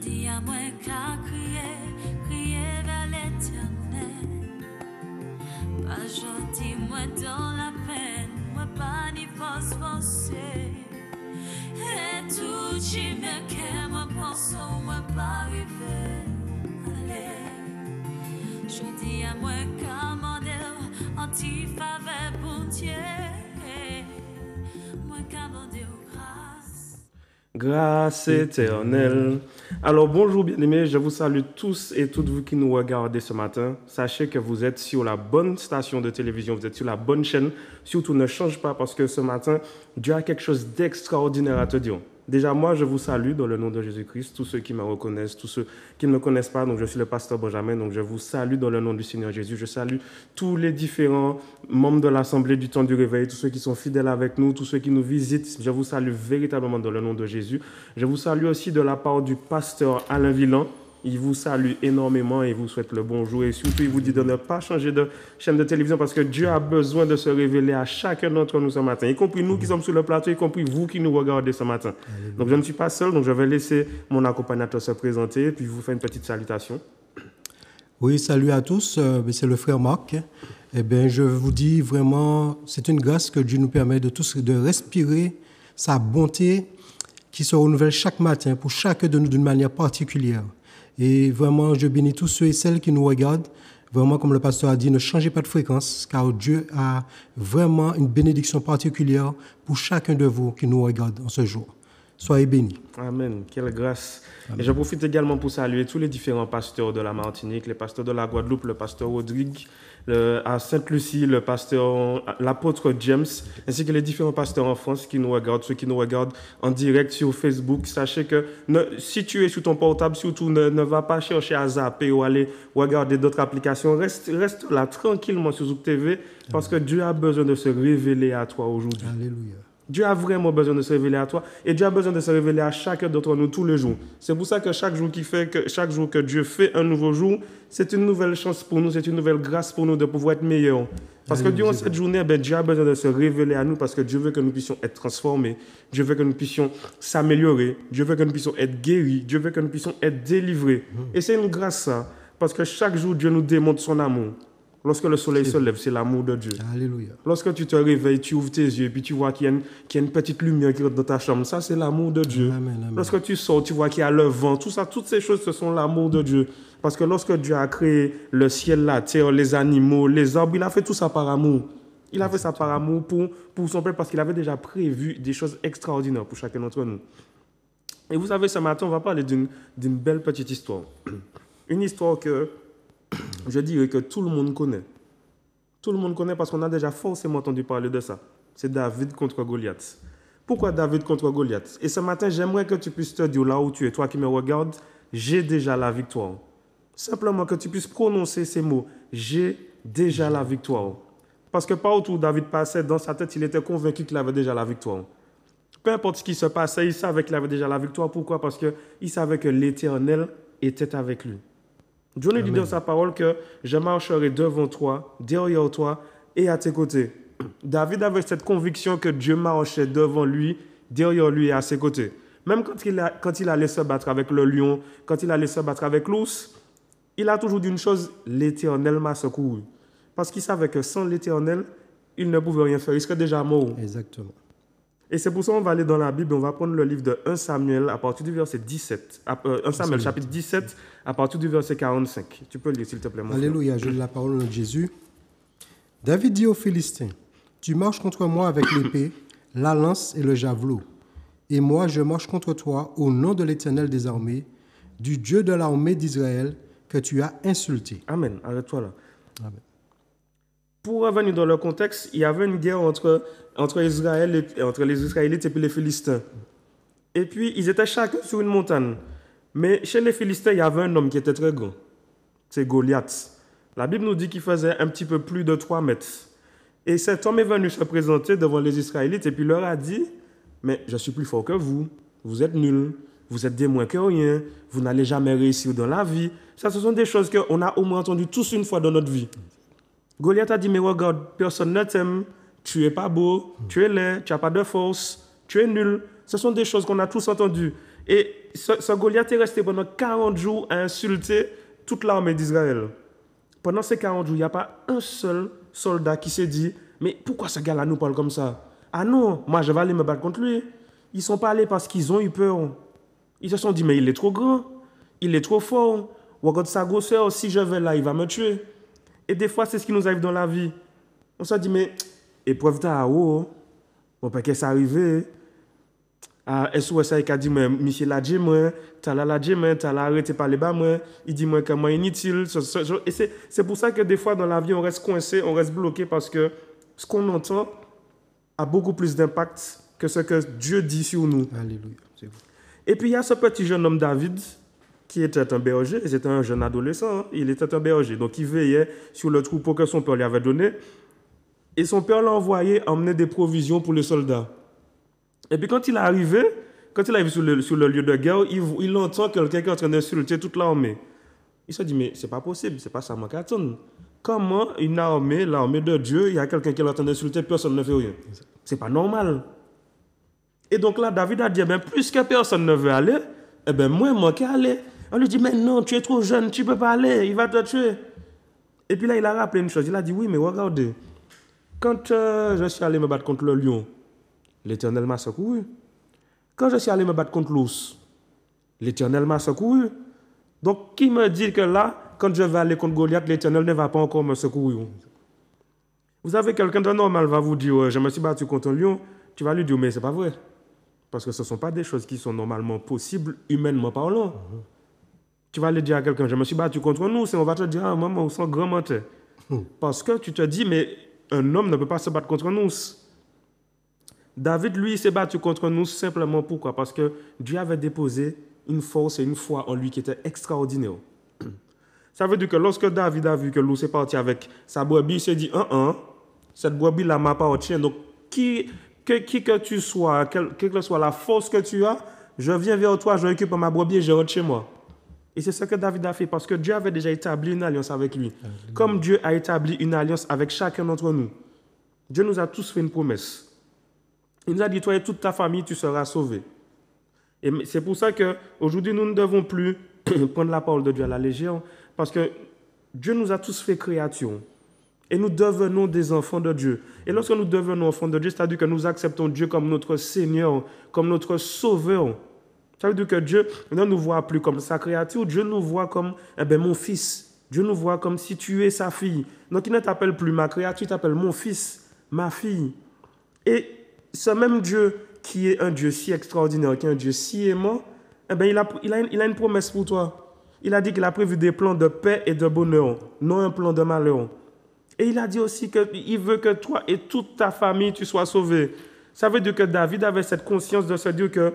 dis à moi qu'à crier vers l'éternel. Pas jodi, moi dans la peine, moi pas ni forcer. Et tout qui me qu'aime, moi pense, moi pas arriver. Allez, je dis à moi qu'à mon anti-faveur pour Dieu. Moi qu'à mon Dieu grâce. Grâce éternelle. Alors bonjour bien-aimés, je vous salue tous et toutes vous qui nous regardez ce matin. Sachez que vous êtes sur la bonne station de télévision, vous êtes sur la bonne chaîne. Surtout ne change pas parce que ce matin, Dieu a quelque chose d'extraordinaire à te dire. Déjà, moi, je vous salue dans le nom de Jésus-Christ, tous ceux qui me reconnaissent, tous ceux qui ne me connaissent pas. Donc, je suis le pasteur Benjamin, donc je vous salue dans le nom du Seigneur Jésus. Je salue tous les différents membres de l'Assemblée du temps du réveil, tous ceux qui sont fidèles avec nous, tous ceux qui nous visitent. Je vous salue véritablement dans le nom de Jésus. Je vous salue aussi de la part du pasteur Alain Villan. Il vous salue énormément et vous souhaite le bonjour. Et surtout, il vous dit de ne pas changer de chaîne de télévision parce que Dieu a besoin de se révéler à chacun d'entre nous ce matin, y compris nous qui sommes sur le plateau, y compris vous qui nous regardez ce matin. Donc, je ne suis pas seul, donc je vais laisser mon accompagnateur se présenter et puis vous faire une petite salutation. Oui, salut à tous, c'est le frère Marc. Eh bien, je vous dis vraiment, c'est une grâce que Dieu nous permet de tous de respirer sa bonté qui se renouvelle chaque matin pour chacun de nous d'une manière particulière. Et vraiment, je bénis tous ceux et celles qui nous regardent. Vraiment, comme le pasteur a dit, ne changez pas de fréquence, car Dieu a vraiment une bénédiction particulière pour chacun de vous qui nous regarde en ce jour. Soyez bénis. Amen. Quelle grâce. Amen. Et je profite également pour saluer tous les différents pasteurs de la Martinique, les pasteurs de la Guadeloupe, le pasteur Rodrigue, à Sainte-Lucie, le pasteur, l'apôtre James, ainsi que les différents pasteurs en France qui nous regardent, ceux qui nous regardent en direct sur Facebook. Sachez que si tu es sur ton portable, surtout ne va pas chercher à zapper ou aller regarder d'autres applications. Reste là tranquillement sur Zouk TV parce que Dieu a besoin de se révéler à toi aujourd'hui. Alléluia. Dieu a vraiment besoin de se révéler à toi et Dieu a besoin de se révéler à chacun d'entre nous tous les jours. C'est pour ça que chaque jour que Dieu fait un nouveau jour, c'est une nouvelle chance pour nous, c'est une nouvelle grâce pour nous de pouvoir être meilleurs. Parce que durant cette journée, Dieu a besoin de se révéler à nous parce que Dieu veut que nous puissions être transformés, Dieu veut que nous puissions s'améliorer, Dieu veut que nous puissions être guéris, Dieu veut que nous puissions être délivrés. Et c'est une grâce ça, parce que chaque jour, Dieu nous démontre son amour. Lorsque le soleil se lève, c'est l'amour de Dieu. Alléluia. Lorsque tu te réveilles, tu ouvres tes yeux et puis tu vois qu'il y a une petite lumière qui rentre dans ta chambre. Ça, c'est l'amour de Dieu. Amen, amen. Lorsque tu sors, tu vois qu'il y a le vent. Tout ça, toutes ces choses, ce sont l'amour de Dieu. Parce que lorsque Dieu a créé le ciel, la terre, les animaux, les arbres, il a fait tout ça par amour. Il a fait ça par amour pour son peuple parce qu'il avait déjà prévu des choses extraordinaires pour chacun d'entre nous. Et vous savez, ce matin, on va parler d'une belle petite histoire. Une histoire que je dirais que tout le monde connaît. Tout le monde connaît parce qu'on a déjà forcément entendu parler de ça. C'est David contre Goliath. Pourquoi David contre Goliath? Et ce matin, j'aimerais que tu puisses te dire là où tu es, toi qui me regardes, j'ai déjà la victoire. Simplement que tu puisses prononcer ces mots, j'ai déjà la victoire. Parce que partout où David passait, dans sa tête, il était convaincu qu'il avait déjà la victoire. Peu importe ce qui se passait, il savait qu'il avait déjà la victoire. Pourquoi? Parce qu'il savait que l'Éternel était avec lui. Dieu nous dit dans sa parole que je marcherai devant toi, derrière toi et à tes côtés. David avait cette conviction que Dieu marchait devant lui, derrière lui et à ses côtés. Même quand il allait se battre avec le lion, quand il allait se battre avec l'ours, il a toujours dit une chose, l'Éternel m'a secouru. Parce qu'il savait que sans l'Éternel, il ne pouvait rien faire, il serait déjà mort. Exactement. Et c'est pour ça qu'on va aller dans la Bible, on va prendre le livre de 1 Samuel à partir du verset 17. 1 Samuel chapitre 17 à partir du verset 45. Tu peux le lire s'il te plaît, mon frère. Alléluia, je lis la parole de Jésus. David dit aux Philistins, tu marches contre moi avec l'épée, la lance et le javelot. Et moi, je marche contre toi au nom de l'Éternel des armées, du Dieu de l'armée d'Israël que tu as insulté. Amen, arrête-toi là. Amen. Pour revenir dans le contexte, il y avait une guerre entre Israël entre les Israélites et puis les Philistins. Et puis, ils étaient chacun sur une montagne. Mais chez les Philistins, il y avait un homme qui était très grand. C'est Goliath. La Bible nous dit qu'il faisait un petit peu plus de 3 mètres. Et cet homme est venu se présenter devant les Israélites et puis leur a dit, mais je suis plus fort que vous êtes nuls, vous êtes des moins que rien, vous n'allez jamais réussir dans la vie. Ça, ce sont des choses qu'on a au moins entendues tous une fois dans notre vie. Goliath a dit, mais regarde, personne ne t'aime, tu es pas beau, tu es laid, tu n'as pas de force, tu es nul. Ce sont des choses qu'on a tous entendues. Et ce Goliath est resté pendant 40 jours à insulter toute l'armée d'Israël. Pendant ces 40 jours, il n'y a pas un seul soldat qui s'est dit « Mais pourquoi ce gars-là nous parle comme ça? Ah non, moi je vais aller me battre contre lui. » Ils ne sont pas allés parce qu'ils ont eu peur. Ils se sont dit « Mais il est trop grand, il est trop fort. Regarde sa grosseur, si je vais là, il va me tuer. » Et des fois, c'est ce qui nous arrive dans la vie. On se dit « Mais épreuve ta haut, on peut qu'est-ce arrivé? SOS a dit moi Michel a dit moi t'as arrêté par les bas moi il dit moi comment inutile et c'est pour ça que des fois dans la vie on reste coincé, on reste bloqué parce que ce qu'on entend a beaucoup plus d'impact que ce que Dieu dit sur nous. Alléluia. Et puis il y a ce petit jeune homme David qui était un berger, c'était un jeune adolescent, il était un berger, donc il veillait sur le troupeau que son père lui avait donné et son père l'a envoyé emmener des provisions pour les soldats. Et puis quand il est arrivé sur le lieu de guerre, il entend quelqu'un qui est en train d'insulter toute l'armée. Il se dit, mais c'est pas possible, c'est pas ça moi qui attends. Comment une armée, l'armée de Dieu, il y a quelqu'un qui est en train d'insulter, personne ne fait rien. C'est pas normal. Et donc là, David a dit, puisque personne ne veut aller, moi qui aller. On lui dit, mais non, tu es trop jeune, tu ne peux pas aller, il va te tuer. Et puis là, il a rappelé une chose, il a dit, oui, mais regardez, quand je suis allé me battre contre le lion, l'Éternel m'a secouru. Quand je suis allé me battre contre l'ours, l'Éternel m'a secouru. Donc, qui me dit que là, quand je vais aller contre Goliath, l'Éternel ne va pas encore me secourir? Vous avez quelqu'un de normal va vous dire, je me suis battu contre un lion. Tu vas lui dire, mais ce n'est pas vrai. Parce que ce ne sont pas des choses qui sont normalement possibles, humainement parlant. Tu vas aller dire à quelqu'un, je me suis battu contre un ours, et on va te dire, ah, maman, on sent grand menteur. Parce que tu te dis, mais un homme ne peut pas se battre contre un ours. David, lui, s'est battu contre nous simplement pourquoi? Parce que Dieu avait déposé une force et une foi en lui qui était extraordinaire. Ça veut dire que lorsque David a vu que l'ours est parti avec sa brebis, il s'est dit, cette brebis-là m'appartient. Donc, qui que tu sois, quelle que soit la force que tu as, je viens vers toi, je récupère ma brebis et je rentre chez moi. Et c'est ce que David a fait parce que Dieu avait déjà établi une alliance avec lui. Comme Dieu a établi une alliance avec chacun d'entre nous. Dieu nous a tous fait une promesse. Il nous a dit, toi et toute ta famille, tu seras sauvé. Et c'est pour ça qu'aujourd'hui, nous ne devons plus prendre la parole de Dieu à la légère, parce que Dieu nous a tous fait créature. Et nous devenons des enfants de Dieu. Et lorsque nous devenons enfants de Dieu, c'est-à-dire que nous acceptons Dieu comme notre Seigneur, comme notre Sauveur. Ça veut dire que Dieu ne nous voit plus comme sa créature, Dieu nous voit comme mon fils. Dieu nous voit comme si tu es sa fille. Donc il ne t'appelle plus ma créature, il t'appelle mon fils, ma fille. Et ce même Dieu qui est un Dieu si extraordinaire, qui est un Dieu si aimant, il a une promesse pour toi. Il a dit qu'il a prévu des plans de paix et de bonheur, non un plan de malheur. Et il a dit aussi qu'il veut que toi et toute ta famille, tu sois sauvés. Ça veut dire que David avait cette conscience de se dire que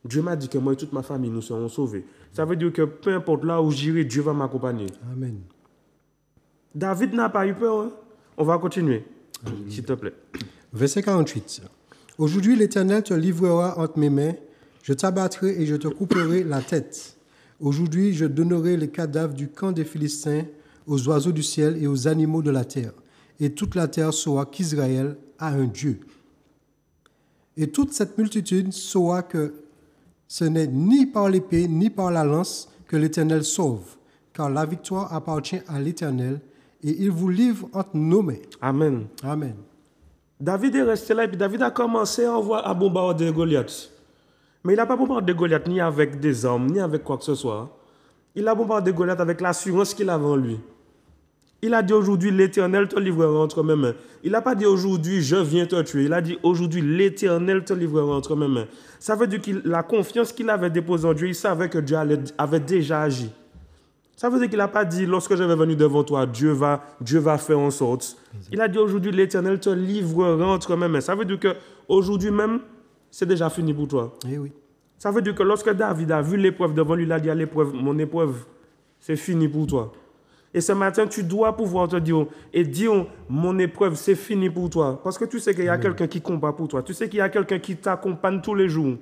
Dieu m'a dit que moi et toute ma famille, nous serons sauvés. Ça veut dire que peu importe là où j'irai, Dieu va m'accompagner. Amen. David n'a pas eu peur. Hein? On va continuer, s'il te plaît. Verset 48. Aujourd'hui, l'Éternel te livrera entre mes mains, je t'abattrai et je te couperai la tête. Aujourd'hui, je donnerai les cadavres du camp des Philistins aux oiseaux du ciel et aux animaux de la terre. Et toute la terre saura qu'Israël a un Dieu. Et toute cette multitude saura que ce n'est ni par l'épée ni par la lance que l'Éternel sauve, car la victoire appartient à l'Éternel et il vous livre entre nos mains. Amen. Amen. David est resté là et puis David a commencé à bombarder Goliath. Mais il n'a pas bombardé Goliath ni avec des armes, ni avec quoi que ce soit. Il a bombardé Goliath avec l'assurance qu'il avait en lui. Il a dit aujourd'hui, l'Éternel te livrera entre mes mains. Il n'a pas dit aujourd'hui, je viens te tuer. Il a dit aujourd'hui, l'Éternel te livrera entre mes mains. Ça veut dire que la confiance qu'il avait déposée en Dieu, il savait que Dieu avait déjà agi. Ça veut dire qu'il n'a pas dit, lorsque je vais venir devant toi, Dieu va faire en sorte. Il a dit aujourd'hui, l'Éternel te livrera entre mes mains. Ça veut dire qu'aujourd'hui même, c'est déjà fini pour toi. Eh oui. Ça veut dire que lorsque David a vu l'épreuve devant lui, il a dit à l'épreuve, mon épreuve, c'est fini pour toi. Et ce matin, tu dois pouvoir te dire, mon épreuve, c'est fini pour toi. Parce que tu sais qu'il y a quelqu'un qui combat pour toi. Tu sais qu'il y a quelqu'un qui t'accompagne tous les jours.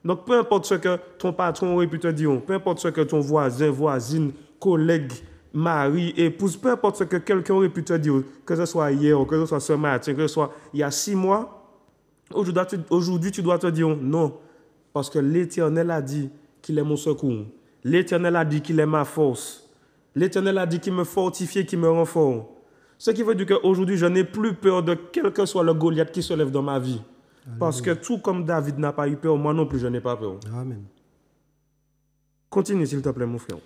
Donc, peu importe ce que ton patron aurait pu te dire, peu importe ce que ton voisin, voisine, collègue, mari, épouse, peu importe ce que quelqu'un aurait pu te dire, que ce soit hier, que ce soit ce matin, que ce soit il y a 6 mois, aujourd'hui, tu dois te dire, non, Parce que l'Éternel a dit qu'il est mon secours. L'Éternel a dit qu'il est ma force. L'Éternel a dit qu'il me fortifie, qu'il me rend fort. Ce qui veut dire qu'aujourd'hui, je n'ai plus peur de quel que soit le Goliath qui se lève dans ma vie. Alléluia. Parce que tout comme David n'a pas eu peur, moi non plus, je n'ai pas peur. Amen. Continue, s'il te plaît, mon frère.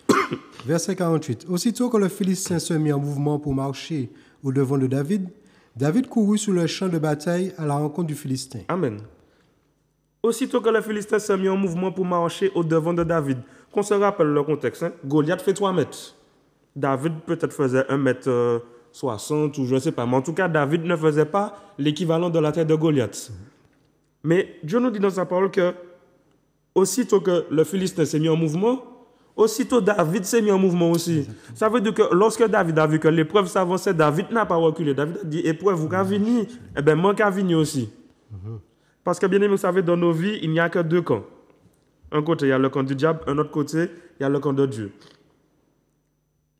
Verset 48. Aussitôt que le Philistin se mit en mouvement pour marcher au-devant de David, David courut sur le champ de bataille à la rencontre du Philistin. Amen. Aussitôt que le Philistin se mit en mouvement pour marcher au-devant de David, qu'on se rappelle le contexte, hein? Goliath fait 3 mètres. David peut-être faisait 1 mètre 60 ou je ne sais pas. Mais en tout cas, David ne faisait pas l'équivalent de la taille de Goliath. Mais Dieu nous dit dans sa parole que aussitôt que le Philistin s'est mis en mouvement, aussitôt David s'est mis en mouvement aussi. Exactement. Ça veut dire que lorsque David a vu que l'épreuve s'avançait, David n'a pas reculé. David a dit, épreuve, vous qu'à venir, eh bien, moi qu'à venir aussi. Parce que bien aimé, vous savez, dans nos vies, il n'y a que 2 camps. Un côté, il y a le camp du diable, un autre côté, il y a le camp de Dieu.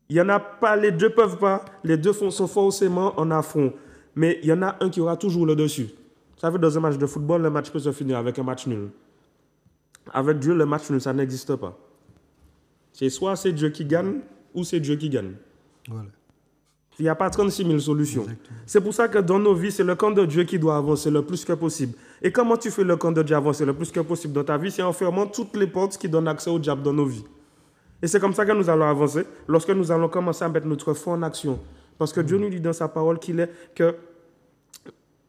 Il n'y en a pas, les deux peuvent pas, les deux sont forcément en affront. Mais il y en a un qui aura toujours le dessus. Vous savez, dans un match de football, le match peut se finir avec un match nul. Avec Dieu, le match nul, ça n'existe pas. C'est soit c'est Dieu qui gagne, ou c'est Dieu qui gagne. Voilà. Il n'y a pas 36 000 solutions. Exactement. C'est pour ça que dans nos vies, c'est le camp de Dieu qui doit avancer le plus que possible. Et comment tu fais le camp de Dieu avancer le plus que possible dans ta vie? C'est en fermant toutes les portes qui donnent accès au diable dans nos vies. Et c'est comme ça que nous allons avancer, lorsque nous allons commencer à mettre notre foi en action. Parce que Dieu nous dit dans sa parole que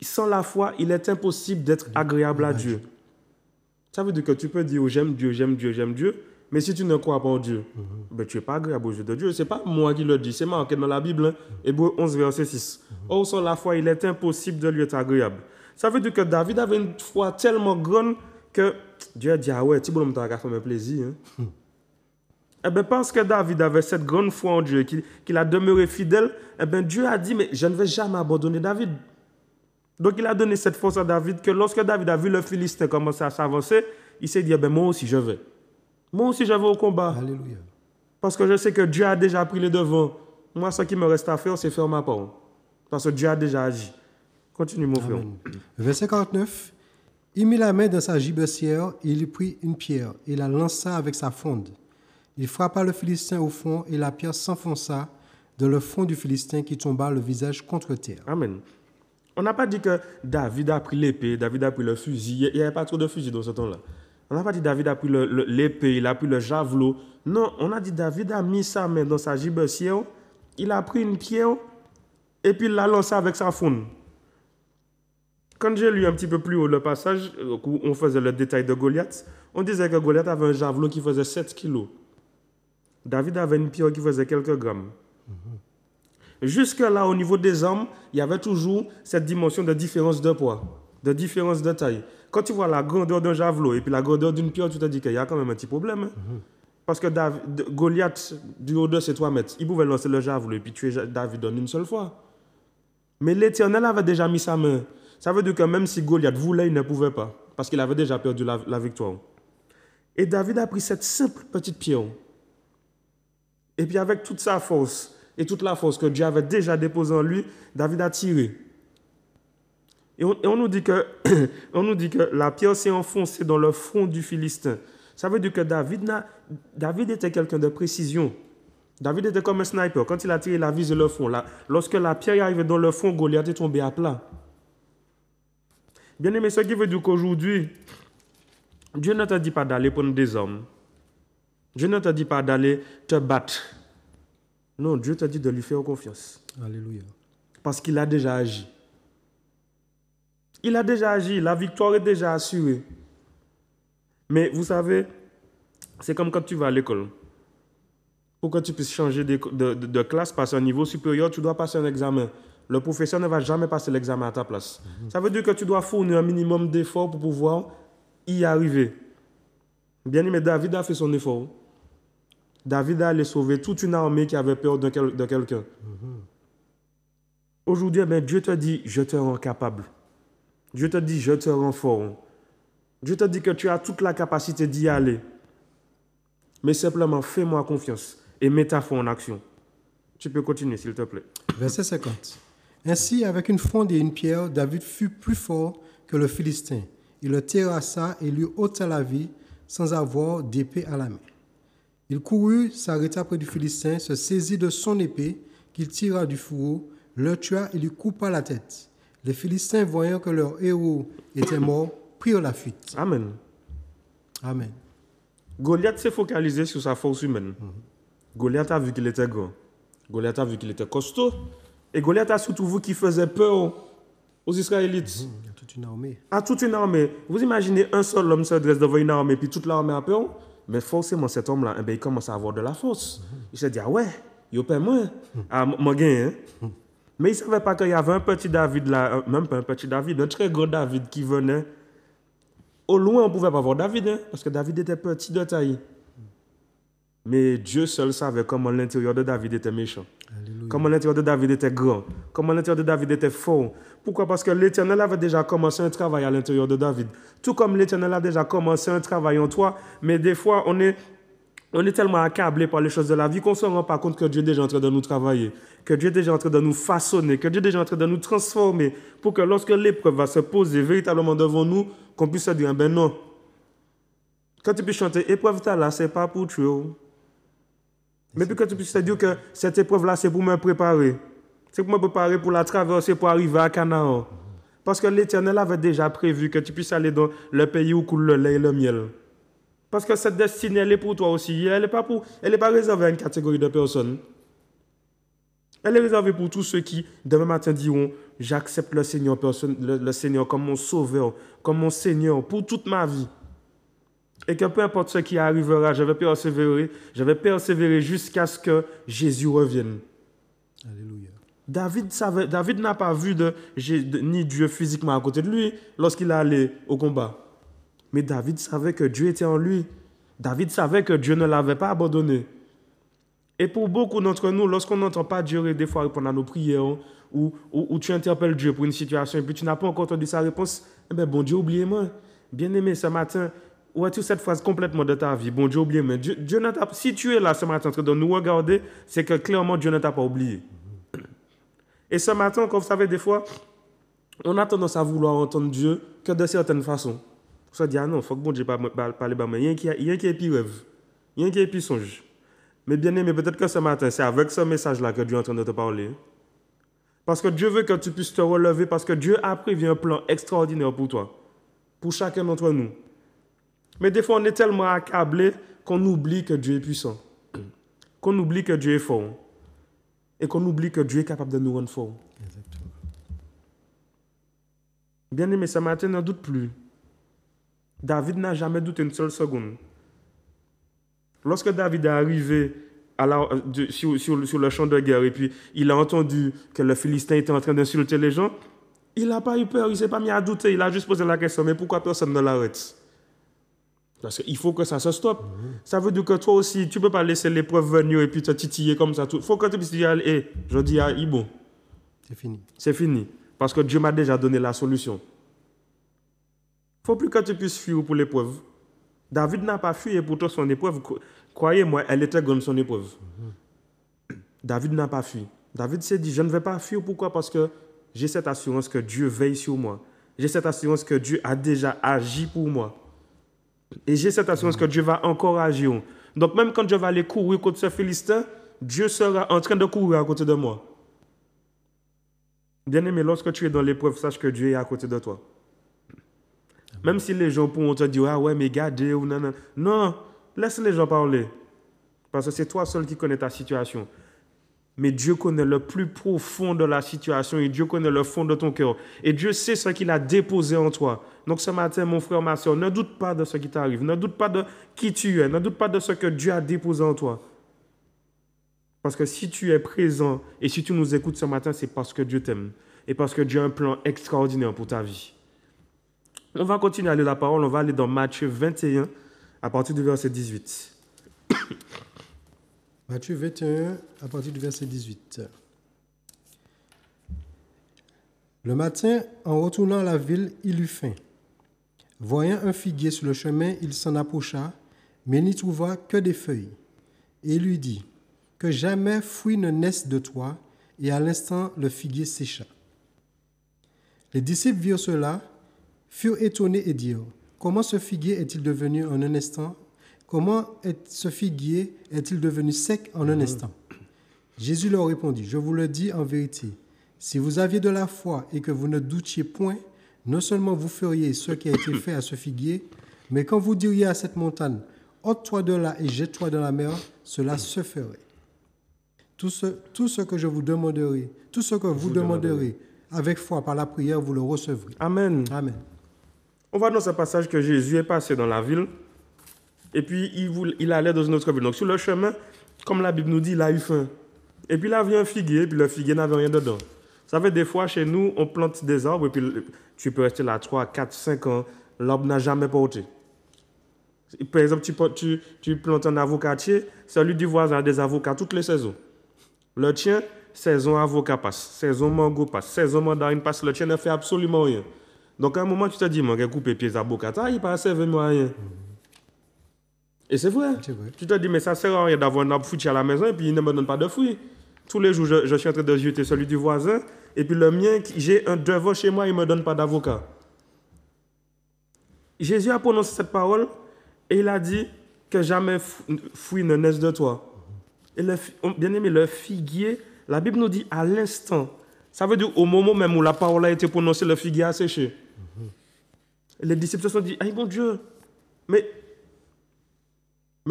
sans la foi, il est impossible d'être agréable à Dieu. Ça veut dire que tu peux dire oh, j'aime Dieu, j'aime Dieu, j'aime Dieu, mais si tu ne crois pas en Dieu, ben, tu n'es pas agréable aux yeux de Dieu. Ce n'est pas moi qui le dis, c'est marqué dans la Bible, Hébreux 11, verset 6. Or, sans la foi, il est impossible de lui être agréable. Ça veut dire que David avait une foi tellement grande que Dieu a dit ah ouais, tu peux me faire un plaisir. Hein? Eh bien, parce que David avait cette grande foi en Dieu, qu'il a demeuré fidèle, eh bien, Dieu a dit, mais je ne vais jamais abandonner David. Donc, il a donné cette force à David que lorsque David a vu le Philistin commencer à s'avancer, il s'est dit, eh bien, moi aussi, je vais. Moi aussi, je vais au combat. Alléluia. Parce que je sais que Dieu a déjà pris les devants. Moi, ce qui me reste à faire, c'est faire ma part. Parce que Dieu a déjà agi. Continue, mon frère. Verset 49. Il mit la main dans sa gibecière, il prit une pierre et la lança avec sa fronde. Il frappa le Philistin au front et la pierre s'enfonça dans le front du Philistin qui tomba le visage contre terre. Amen. On n'a pas dit que David a pris l'épée, David a pris le fusil. Il n'y avait pas trop de fusil dans ce temps-là. On n'a pas dit David a pris l'épée, il a pris le javelot. Non, on a dit David a mis sa main dans sa gibecière, il a pris une pierre et puis il l'a lancée avec sa fronde. Quand j'ai lu un petit peu plus haut le passage où on faisait le détail de Goliath, on disait que Goliath avait un javelot qui faisait 7 kilos. David avait une pierre qui faisait quelques grammes. Jusque-là, au niveau des armes, il y avait toujours cette dimension de différence de poids, de différence de taille. Quand tu vois la grandeur d'un javelot et puis la grandeur d'une pierre, tu te dis qu'il y a quand même un petit problème. Hein? Parce que Goliath, du haut de ses 3 mètres, il pouvait lancer le javelot et puis tuer David en une seule fois. Mais l'Éternel avait déjà mis sa main. Ça veut dire que même si Goliath voulait, il ne pouvait pas. Parce qu'il avait déjà perdu la victoire. Et David a pris cette simple petite pierre. Et puis avec toute sa force et toute la force que Dieu avait déjà déposée en lui, David a tiré. Et on nous dit que la pierre s'est enfoncée dans le front du Philistin. Ça veut dire que David était quelqu'un de précision. David était comme un sniper. Quand il a tiré, il a visé le front. Lorsque la pierre est arrivée dans le front, Goliath est tombé à plat. Bien aimé, ce qui veut dire qu'aujourd'hui, Dieu ne te dit pas d'aller prendre des armes. Dieu ne te dit pas d'aller te battre. Non, Dieu te dit de lui faire confiance. Alléluia. Parce qu'il a déjà agi. Il a déjà agi. La victoire est déjà assurée. Mais vous savez, c'est comme quand tu vas à l'école. Pour que tu puisses changer de classe, passer à un niveau supérieur, tu dois passer un examen. Le professeur ne va jamais passer l'examen à ta place. Ça veut dire que tu dois fournir un minimum d'efforts pour pouvoir y arriver. Bien aimé, David a fait son effort. David a allé sauver toute une armée qui avait peur de quelqu'un. Aujourd'hui, Dieu te dit, je te rends capable. Dieu te dit, je te rends fort. Dieu te dit que tu as toute la capacité d'y aller. Mais simplement, fais-moi confiance et mets ta foi en action. Tu peux continuer, s'il te plaît. Verset 50. Ainsi, avec une fronde et une pierre, David fut plus fort que le Philistin. il le terrassa et lui ôta la vie sans avoir d'épée à la main. Il courut, s'arrêta près du Philistin, se saisit de son épée qu'il tira du fourreau, le tua et lui coupa la tête. Les Philistins, voyant que leur héros était mort, prirent la fuite. Amen. Amen. Goliath s'est focalisé sur sa force humaine. Goliath a vu qu'il était grand. Goliath a vu qu'il était costaud. Et Goliath a surtout vu qu'il faisait peur aux Israélites. Il y a toute une armée. À toute une armée. Vous imaginez un seul homme se dresse devant une armée, puis toute l'armée a peur. Mais forcément, cet homme-là, eh bien, il commence à avoir de la force. Il s'est dit, ah ouais, il paie moins. Ah, moi, gagne. Hein? Mais il ne savait pas qu'il y avait un petit David là, même pas un petit David, un très gros David qui venait. Au loin, on ne pouvait pas voir David, hein, parce que David était petit de taille. Mais Dieu seul savait comment l'intérieur de David était méchant. Alléluia. Comment l'intérieur de David était grand. Comment l'intérieur de David était fort. Pourquoi? Parce que l'Éternel avait déjà commencé un travail à l'intérieur de David. Tout comme l'Éternel a déjà commencé un travail en toi. Mais des fois, on est tellement accablé par les choses de la vie qu'on ne se rend pas compte que Dieu est déjà en train de nous travailler. Que Dieu est déjà en train de nous façonner. Que Dieu est déjà en train de nous transformer. Pour que lorsque l'épreuve va se poser véritablement devant nous, qu'on puisse se dire, ben non. Quand tu peux chanter, épreuve ta là, c'est pas pour tuer. Mais puis que tu puisses te dire que cette épreuve-là, c'est pour me préparer. C'est pour me préparer pour la traverser, pour arriver à Canaan. Parce que l'Éternel avait déjà prévu que tu puisses aller dans le pays où coule le lait et le miel. Parce que cette destinée, elle est pour toi aussi. Elle n'est pas réservée à une catégorie de personnes. Elle est réservée pour tous ceux qui, demain matin, diront, j'accepte le Seigneur, le Seigneur comme mon sauveur, comme mon Seigneur, pour toute ma vie. Et que peu importe ce qui arrivera, je vais persévérer jusqu'à ce que Jésus revienne. Alléluia. David n'a pas vu ni Dieu physiquement à côté de lui lorsqu'il est allé au combat. Mais David savait que Dieu était en lui. David savait que Dieu ne l'avait pas abandonné. Et pour beaucoup d'entre nous, lorsqu'on n'entend pas Dieu des fois répondre à nos prières, ou tu interpelles Dieu pour une situation et puis tu n'as pas encore entendu sa réponse, eh bien, bon Dieu, oubliez-moi. Bien-aimé, ce matin, vois-tu cette phrase complètement de ta vie? Bon Dieu, oubliez-moi. Dieu ne t'a, si tu es là ce matin en train de nous regarder, c'est que clairement Dieu ne t'a pas oublié. Et ce matin, comme vous savez, des fois, on a tendance à vouloir entendre Dieu que de certaines façons. On se dit, ah non, il faut que bon Dieu parle de moi. Il y a un qui est pire rêve. Il y a un qui est pire songe. Mais bien aimé, peut-être que ce matin, c'est avec ce message-là que Dieu est en train de te parler. Parce que Dieu veut que tu puisses te relever, parce que Dieu a prévu un plan extraordinaire pour toi, pour chacun d'entre nous. Mais des fois, on est tellement accablé qu'on oublie que Dieu est puissant, qu'on oublie que Dieu est fort, et qu'on oublie que Dieu est capable de nous rendre forts. Exactement. Bien aimé, ce matin, n'en doute plus. David n'a jamais douté une seule seconde. Lorsque David est arrivé sur le champ de guerre et puis il a entendu que le Philistin était en train d'insulter les gens, il n'a pas eu peur, il ne s'est pas mis à douter, il a juste posé la question, mais pourquoi personne ne l'arrête? Parce qu'il faut que ça se stoppe. Ça veut dire que toi aussi, tu ne peux pas laisser l'épreuve venir et puis te titiller comme ça. Il faut que tu puisses dire, je dis à Ibo. C'est fini. C'est fini. Parce que Dieu m'a déjà donné la solution. Il ne faut plus que tu puisses fuir pour l'épreuve. David n'a pas fui et pourtant son épreuve, croyez-moi, elle était grande son épreuve. David n'a pas fui. David s'est dit, je ne vais pas fuir. Pourquoi? Parce que j'ai cette assurance que Dieu veille sur moi. J'ai cette assurance que Dieu a déjà agi pour moi. Et j'ai cette assurance que Dieu va encore agir. Donc même quand je vais aller courir contre ce Philistin, Dieu sera en train de courir à côté de moi. Bien-aimé, lorsque tu es dans l'épreuve, sache que Dieu est à côté de toi. Même si les gens pourront te dire, ah ouais, mais gardez ou non, non. Non, laisse les gens parler. Parce que c'est toi seul qui connais ta situation. Mais Dieu connaît le plus profond de la situation et Dieu connaît le fond de ton cœur. Et Dieu sait ce qu'il a déposé en toi. Donc ce matin, mon frère, ma soeur, ne doute pas de ce qui t'arrive. Ne doute pas de qui tu es. Ne doute pas de ce que Dieu a déposé en toi. Parce que si tu es présent et si tu nous écoutes ce matin, c'est parce que Dieu t'aime. Et parce que Dieu a un plan extraordinaire pour ta vie. On va continuer à lire la parole. On va aller dans Matthieu 21 à partir du verset 18. Matthieu 21, à partir du verset 18. Le matin, en retournant à la ville, il eut faim. Voyant un figuier sur le chemin, il s'en approcha, mais n'y trouva que des feuilles. Et il lui dit, « Que jamais fruit ne naisse de toi. » Et à l'instant, le figuier sécha. Les disciples virent cela furent étonnés et dirent, comment ce figuier est-il devenu en un instant? Ce figuier est-il devenu sec en un instant? Jésus leur répondit, je vous le dis en vérité, si vous aviez de la foi et que vous ne doutiez point, non seulement vous feriez ce qui a été fait à ce figuier, mais quand vous diriez à cette montagne, ôte-toi de là et jette-toi dans la mer, cela se ferait. Tout ce que je vous demanderai, tout ce que vous demanderez avec foi par la prière, vous le recevrez. Amen. Amen. On voit dans ce passage que Jésus est passé dans la ville et puis il allait dans une autre ville. Donc sur le chemin, comme la Bible nous dit, il a eu faim. Et puis là vient un figuier, et puis le figuier n'avait rien dedans. Ça fait des fois chez nous, on plante des arbres et puis tu peux rester là 3, 4, 5 ans, l'arbre n'a jamais porté. Par exemple, tu plantes un avocatier, celui du voisin a des avocats toutes les saisons. Le tien, saison avocat passe, saison mango passe, saison mandarine passe, le tien ne fait absolument rien. Donc à un moment, tu te dis, moi, je coupe les pieds d'avocat, il ne passe servir à rien. Et c'est vrai. Tu te dis, mais ça ne sert à rien d'avoir un arbre fruitier à la maison et puis il ne me donne pas de fruits. Tous les jours, je suis en train de jeter celui du voisin et puis le mien, j'ai un devant chez moi, il ne me donne pas d'avocat. Jésus a prononcé cette parole et il a dit que jamais fruit ne naisse de toi. Et bien aimé, le figuier, la Bible nous dit à l'instant. Ça veut dire au moment même où la parole a été prononcée, le figuier a séché. Et les disciples se sont dit, aïe mon Dieu, mais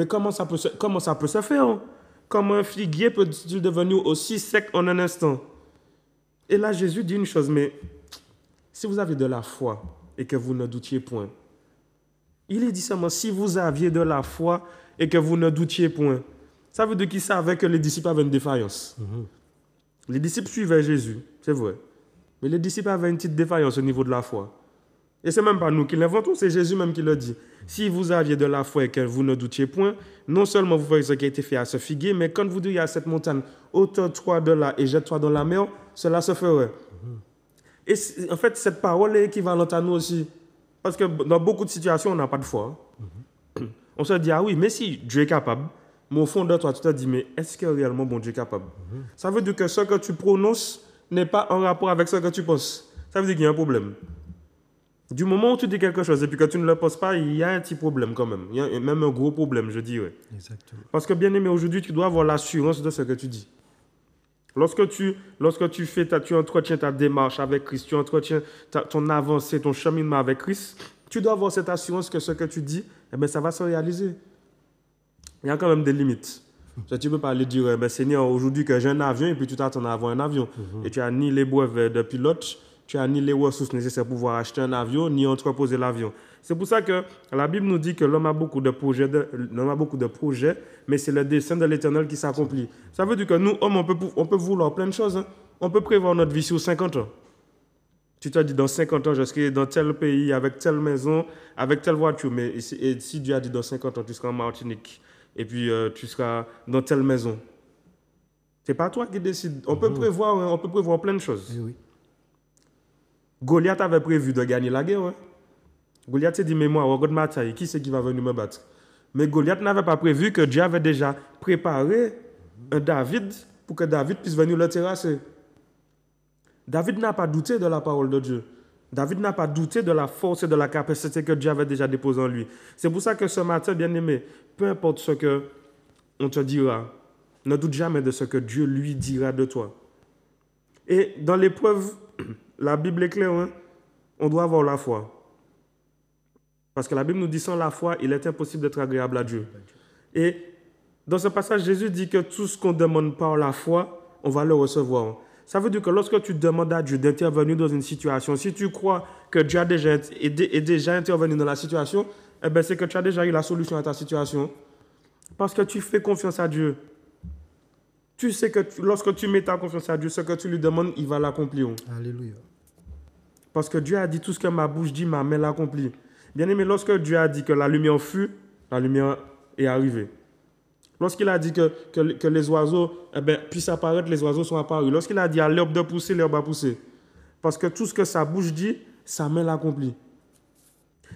comment ça peut se faire? Comment un figuier peut-il devenir aussi sec en un instant? Et là, Jésus dit une chose, mais si vous avez de la foi et que vous ne doutiez point, il est dit seulement, si vous aviez de la foi et que vous ne doutiez point, ça veut dire qu'ils savaient que les disciples avaient une défaillance. Les disciples suivaient Jésus, c'est vrai. Mais les disciples avaient une petite défaillance au niveau de la foi. Et ce n'est même pas nous qui l'inventons, c'est Jésus même qui le dit. Si vous aviez de la foi et que vous ne doutiez point, non seulement vous feriez ce qui a été fait à ce figuier, mais quand vous diriez à cette montagne, ôte-toi de là et jette-toi dans la mer, cela se ferait. Et en fait, cette parole est équivalente à nous aussi. Parce que dans beaucoup de situations, on n'a pas de foi. On se dit, ah oui, mais si Dieu est capable, mais au fond de toi, tu te dis, mais est-ce que réellement bon Dieu est capable? Ça veut dire que ce que tu prononces n'est pas en rapport avec ce que tu penses. Ça veut dire qu'il y a un problème. Du moment où tu dis quelque chose et puis que tu ne le penses pas, il y a un petit problème quand même. Il y a même un gros problème, je dirais. Exactement. Parce que bien aimé, aujourd'hui, tu dois avoir l'assurance de ce que tu dis. Lorsque tu entretiens ta démarche avec Christ, tu entretiens ton avancée, ton cheminement avec Christ, tu dois avoir cette assurance que ce que tu dis, ça va se réaliser. Il y a quand même des limites. Tu ne peux pas aller dire, Seigneur, aujourd'hui que j'ai un avion et puis tu t'attends à avoir un avion. Et tu n'as ni les brevets de pilote, tu n'as ni les ressources nécessaires pour pouvoir acheter un avion, ni entreposer l'avion. C'est pour ça que la Bible nous dit que l'homme a beaucoup de projets, mais c'est le dessein de l'Éternel qui s'accomplit. Ça veut dire que nous, hommes, on peut vouloir plein de choses. On peut prévoir notre vie sur 50 ans. Tu te dis, dans 50 ans, je serai dans tel pays, avec telle maison, avec telle voiture. Mais si Dieu a dit dans 50 ans, tu seras en Martinique, et puis tu seras dans telle maison. Ce n'est pas toi qui décides. On peut prévoir plein de choses. Oui. Goliath avait prévu de gagner la guerre. Goliath s'est dit, mais moi, regarde ma taille, qui c'est qui va venir me battre? Mais Goliath n'avait pas prévu que Dieu avait déjà préparé un David pour que David puisse venir le terrasser. David n'a pas douté de la parole de Dieu. David n'a pas douté de la force et de la capacité que Dieu avait déjà déposée en lui. C'est pour ça que ce matin, bien-aimé, peu importe ce qu'on te dira, ne doute jamais de ce que Dieu lui dira de toi. Et dans l'épreuve, la Bible est claire, on doit avoir la foi. Parce que la Bible nous dit, sans la foi, il est impossible d'être agréable à Dieu. Et dans ce passage, Jésus dit que tout ce qu'on demande par la foi, on va le recevoir. Ça veut dire que lorsque tu demandes à Dieu d'intervenir dans une situation, si tu crois que Dieu est déjà intervenu dans la situation, c'est que tu as déjà eu la solution à ta situation. Parce que tu fais confiance à Dieu. Tu sais que lorsque tu mets ta confiance à Dieu, ce que tu lui demandes, il va l'accomplir. Alléluia. Parce que Dieu a dit tout ce que ma bouche dit, ma main l'accomplit. Bien aimé, lorsque Dieu a dit que la lumière fut, la lumière est arrivée. Lorsqu'il a dit que les oiseaux puissent apparaître, les oiseaux sont apparus. Lorsqu'il a dit à l'herbe de pousser, l'herbe a poussé. Parce que tout ce que sa bouche dit, sa main l'accomplit.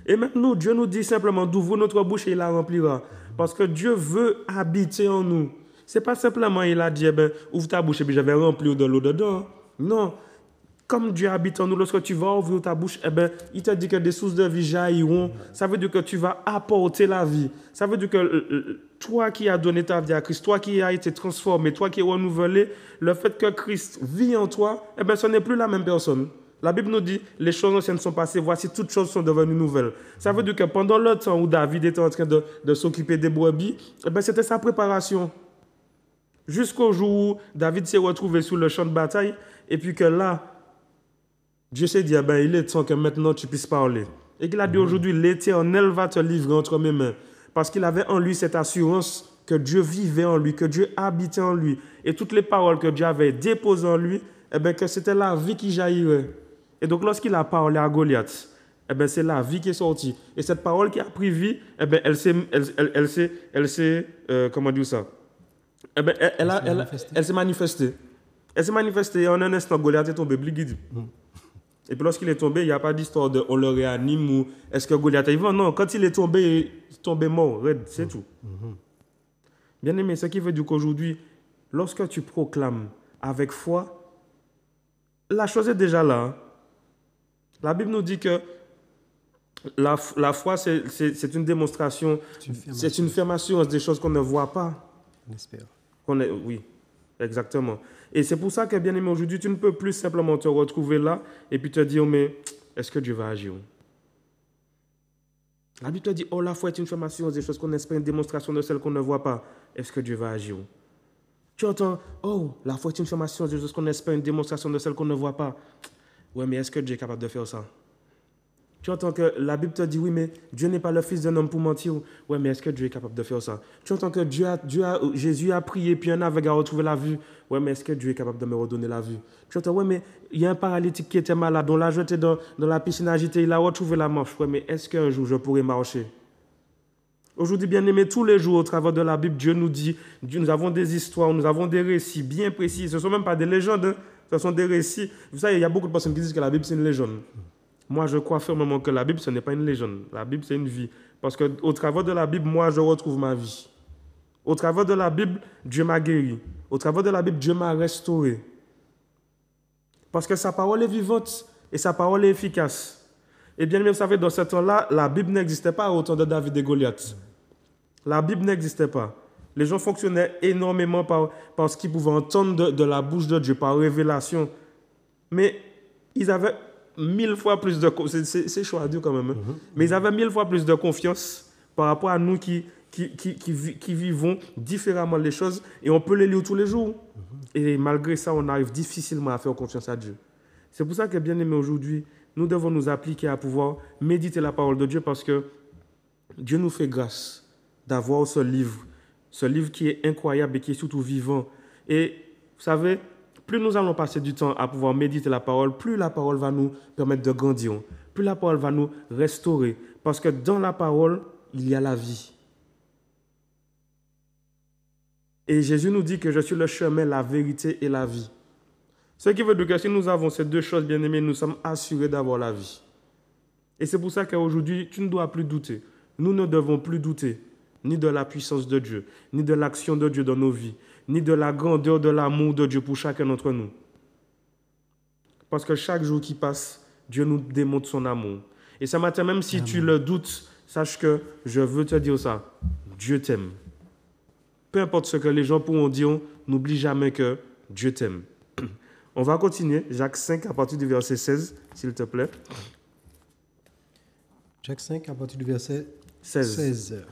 Et maintenant, Dieu nous dit simplement d'ouvrir notre bouche et il la remplira. Parce que Dieu veut habiter en nous. Ce n'est pas simplement, il a dit, ouvre ta bouche et puis je vais remplir de l'eau dedans. Non. comme Dieu habite en nous, lorsque tu vas ouvrir ta bouche, il te dit que des sources de vie jailliront. Ça veut dire que tu vas apporter la vie. Ça veut dire que toi qui as donné ta vie à Christ, toi qui as été transformé, toi qui es renouvelé, le fait que Christ vit en toi, ce n'est plus la même personne. La Bible nous dit, les choses anciennes sont passées, voici toutes choses sont devenues nouvelles. Ça veut dire que pendant le temps où David était en train de s'occuper des brebis, c'était sa préparation. Jusqu'au jour où David s'est retrouvé sur le champ de bataille, et puis que là, Dieu s'est dit, il est temps que maintenant tu puisses parler. Et qu'il a dit aujourd'hui, l'Éternel va te livrer entre mes mains. Parce qu'il avait en lui cette assurance que Dieu vivait en lui, que Dieu habitait en lui. Et toutes les paroles que Dieu avait déposées en lui, que c'était la vie qui jaillirait. Et donc lorsqu'il a parlé à Goliath, c'est la vie qui est sortie. Et cette parole qui a pris vie, elle s'est comment dire ça? Elle s'est manifestée. Elle s'est manifestée et en un instant, Goliath est tombé, bligidi. Et puis lorsqu'il est tombé, il n'y a pas d'histoire de on le réanime ou est-ce que Goliath est vivant. Non, quand il est tombé mort, c'est tout. Bien aimé, ce qui veut dire qu'aujourd'hui, lorsque tu proclames avec foi, la chose est déjà là. La Bible nous dit que la foi, c'est une démonstration, c'est une ferme assurance des choses qu'on ne voit pas. On espère. Oui, exactement. Et c'est pour ça que, bien aimé, aujourd'hui, tu ne peux plus simplement te retrouver là et puis te dire, mais est-ce que Dieu va agir? La Bible te dit, la foi est une ferme assurance des choses qu'on espère, une démonstration de celles qu'on ne voit pas. Est-ce que Dieu va agir? Tu entends, la foi est une ferme assurance des choses qu'on espère, une démonstration de celles qu'on ne voit pas. Ouais, mais est-ce que Dieu est capable de faire ça? Tu entends que la Bible te dit, oui, mais Dieu n'est pas le fils d'un homme pour mentir. Oui, mais est-ce que Dieu est capable de faire ça? Tu entends que Jésus a prié, puis un aveugle a retrouvé la vue. Oui, mais est-ce que Dieu est capable de me redonner la vue? Tu entends, oui, mais il y a un paralytique qui était malade, on l'a jeté dans la piscine agitée, il a retrouvé la marche. Oui, mais est-ce qu'un jour je pourrai marcher? Aujourd'hui, bien aimé, tous les jours, au travers de la Bible, Dieu nous dit, nous avons des histoires, nous avons des récits bien précis. Ce ne sont même pas des légendes, ce sont des récits. Vous savez, il y a beaucoup de personnes qui disent que la Bible, c'est une légende. Moi, je crois fermement que la Bible, ce n'est pas une légende. La Bible, c'est une vie. Parce qu'au travers de la Bible, moi, je retrouve ma vie. Au travers de la Bible, Dieu m'a guéri. Au travers de la Bible, Dieu m'a restauré. Parce que sa parole est vivante et sa parole est efficace. Et bien, vous savez, dans ce temps-là, la Bible n'existait pas au temps de David et Goliath. La Bible n'existait pas. Les gens fonctionnaient énormément par ce qu'ils pouvaient entendre de la bouche de Dieu, par révélation. Mais ils avaient 1000 fois plus de confiance. C'est chaud à dire quand même. Mais ils avaient 1000 fois plus de confiance par rapport à nous qui vivons différemment les choses. Et on peut les lire tous les jours. Et malgré ça, on arrive difficilement à faire confiance à Dieu. C'est pour ça que, bien aimé, aujourd'hui, nous devons nous appliquer à pouvoir méditer la parole de Dieu parce que Dieu nous fait grâce d'avoir ce livre qui est incroyable et qui est surtout vivant. Et vous savez, plus nous allons passer du temps à pouvoir méditer la parole, plus la parole va nous permettre de grandir, plus la parole va nous restaurer. Parce que dans la parole, il y a la vie. Et Jésus nous dit que je suis le chemin, la vérité et la vie. Ce qui veut dire que si nous avons ces deux choses, bien aimées, nous sommes assurés d'avoir la vie. Et c'est pour ça qu'aujourd'hui, tu ne dois plus douter. Nous ne devons plus douter ni de la puissance de Dieu, ni de l'action de Dieu dans nos vies, ni de la grandeur de l'amour de Dieu pour chacun d'entre nous. Parce que chaque jour qui passe, Dieu nous démontre son amour. Et ce matin, même si tu le doutes, sache que je veux te dire ça. Dieu t'aime. Peu importe ce que les gens pourront dire, n'oublie jamais que Dieu t'aime. On va continuer. Jacques 5, à partir du verset 16, s'il te plaît. Jacques 5, à partir du verset 16. 16.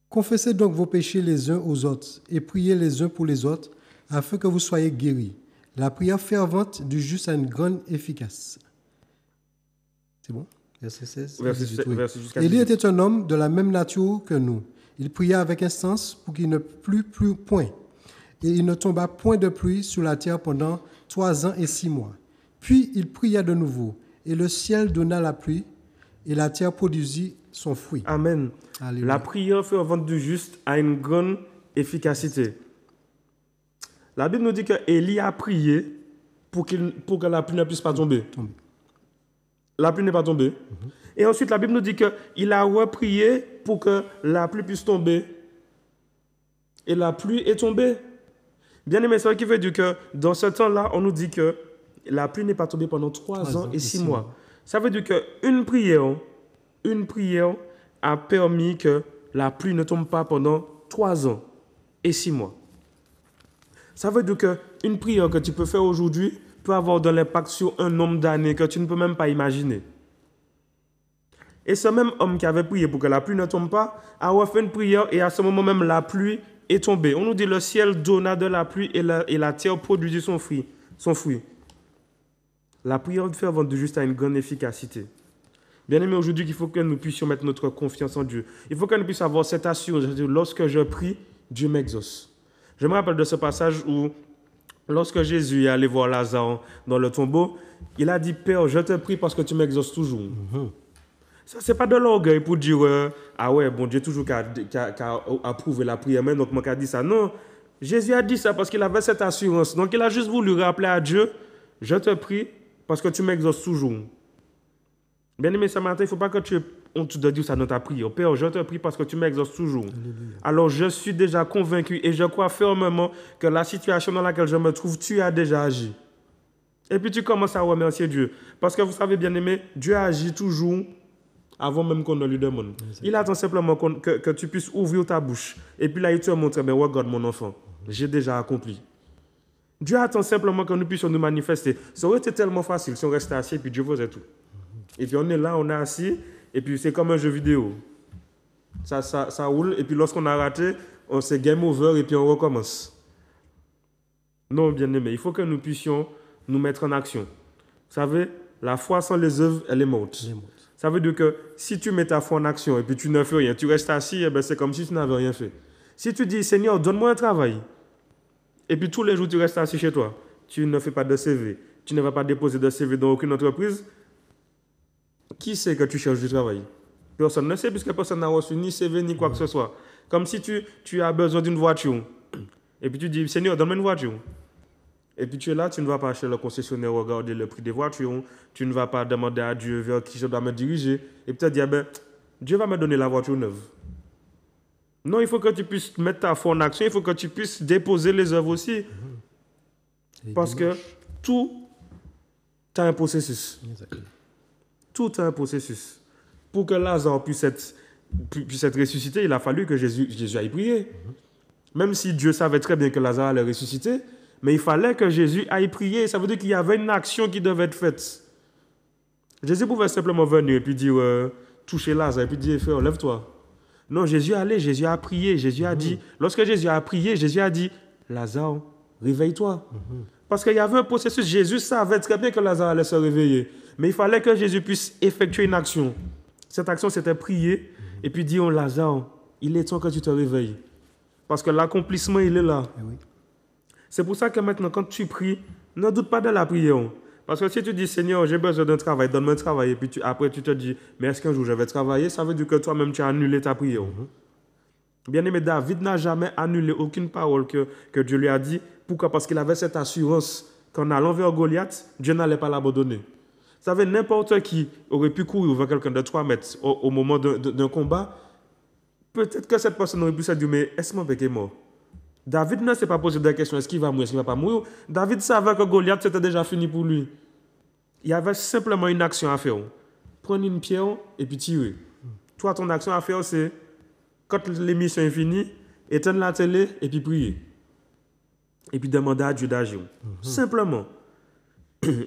Confessez donc vos péchés les uns aux autres et priez les uns pour les autres afin que vous soyez guéris. La prière fervente du juste a une grande efficace. C'est bon? Verset 16. Verset jusqu'à Élie 18. était un homme de la même nature que nous. Il pria avec instance pour qu'il ne plût plus point. Et il ne tomba point de pluie sur la terre pendant 3 ans et 6 mois. Puis il pria de nouveau, et le ciel donna la pluie, et la terre produisit son fruit. Amen. Alléluia. La prière fervente du juste a une grande efficacité. La Bible nous dit que Élie a prié pour que la pluie ne puisse pas tomber. La pluie n'est pas tombée. Et ensuite, la Bible nous dit qu'il a reprié pour que la pluie puisse tomber. Et la pluie est tombée. Bien aimé, c'est ce qui veut dire que dans ce temps-là, on nous dit que la pluie n'est pas tombée pendant 3 ans et 6 mois. Ça veut dire qu'une prière a permis que la pluie ne tombe pas pendant 3 ans et 6 mois. Ça veut dire qu'une prière que tu peux faire aujourd'hui peut avoir de l'impact sur un nombre d'années que tu ne peux même pas imaginer. Et ce même homme qui avait prié pour que la pluie ne tombe pas a fait une prière et à ce moment même la pluie est tombée. On nous dit le ciel donna de la pluie et la terre produisit son fruit. La prière fervente du juste a une grande efficacité. Bien aimé, aujourd'hui, il faut que nous puissions mettre notre confiance en Dieu. Il faut que nous puissions avoir cette assurance. Lorsque je prie, Dieu m'exauce. Je me rappelle de ce passage où, lorsque Jésus est allé voir Lazare dans le tombeau, il a dit, Père, je te prie parce que tu m'exauces toujours. Ça, ce n'est pas de l'orgueil pour dire, ah ouais, bon Dieu toujours qu'à approuver la prière, mais donc moi qui a dit ça. Non, Jésus a dit ça parce qu'il avait cette assurance. Donc il a juste voulu rappeler à Dieu, je te prie parce que tu m'exauces toujours. Bien aimé, ce matin, il ne faut pas que on te dise ça dans ta prière. Père, je te prie parce que tu m'exauces toujours. Alléluia. Alors je suis déjà convaincu et je crois fermement que la situation dans laquelle je me trouve, tu as déjà agi. Et puis tu commences à remercier Dieu. Parce que vous savez, bien aimé, Dieu agit toujours avant même qu'on ne lui demande. Il attend simplement que tu puisses ouvrir ta bouche. Et puis là, il te montre, ben regarde mon enfant, j'ai déjà accompli. Dieu attend simplement que nous puissions nous manifester. Ça aurait été tellement facile si on restait assis et puis Dieu faisait tout. Et puis on est là, on est assis, et puis c'est comme un jeu vidéo. Ça roule, et puis lorsqu'on a raté, on c'est game over et puis on recommence. Non, bien aimé, il faut que nous puissions nous mettre en action. Vous savez, la foi sans les œuvres, elle est morte. Ça veut dire que si tu mets ta foi en action et puis tu ne fais rien, tu restes assis, et ben c'est comme si tu n'avais rien fait. Si tu dis, Seigneur, donne-moi un travail, et puis tous les jours tu restes assis chez toi, tu ne fais pas de CV, tu ne vas pas déposer de CV dans aucune entreprise, qui sait que tu cherches du travail? Personne ne sait puisque personne n'a reçu ni CV ni quoi que ce soit. Comme si tu as besoin d'une voiture, et puis tu dis, Seigneur, donne-moi une voiture. Et puis tu es là, tu ne vas pas chez le concessionnaire regarder le prix des voitures, tu ne vas pas demander à Dieu vers qui je dois me diriger, et puis tu te dis, ben, Dieu va me donner la voiture neuve. Non, il faut que tu puisses mettre ta foi en action, il faut que tu puisses déposer les œuvres aussi. Parce que tout a un processus. Tout a un processus. Pour que Lazare puisse être ressuscité, il a fallu que Jésus aille prier. Même si Dieu savait très bien que Lazare allait ressusciter, mais il fallait que Jésus aille prier. Ça veut dire qu'il y avait une action qui devait être faite. Jésus pouvait simplement venir et puis dire, toucher Lazare et puis dire, frère, lève-toi. Non, Jésus allait, Jésus a prié, Jésus a dit, lorsque Jésus a prié, Jésus a dit, Lazare, réveille-toi. Parce qu'il y avait un processus, Jésus savait très bien que Lazare allait se réveiller. Mais il fallait que Jésus puisse effectuer une action. Cette action, c'était prier et puis dire, Lazare, il est temps que tu te réveilles. Parce que l'accomplissement, il est là. Oui. C'est pour ça que maintenant, quand tu pries, ne doute pas de la prière. Parce que si tu dis, Seigneur, j'ai besoin d'un travail, donne-moi un travail, et puis après tu te dis, mais est-ce qu'un jour je vais travailler? Ça veut dire que toi-même, tu as annulé ta prière. Bien-aimé, David n'a jamais annulé aucune parole que Dieu lui a dit. Pourquoi? Parce qu'il avait cette assurance qu'en allant vers Goliath, Dieu n'allait pas l'abandonner. Vous savez, n'importe qui aurait pu courir vers quelqu'un de 3 mètres au moment d'un combat. Peut-être que cette personne aurait pu se dire, mais est-ce que mon bec est mort? David ne s'est pas posé de questions, est-ce qu'il va mourir, est-ce qu'il ne va pas mourir? David savait que Goliath, c'était déjà fini pour lui. Il y avait simplement une action à faire. Prendre une pierre et puis tirer. Toi, ton action à faire, c'est, quand l'émission est finie, éteindre la télé et puis prier. Et puis demander à Dieu d'agir. Simplement.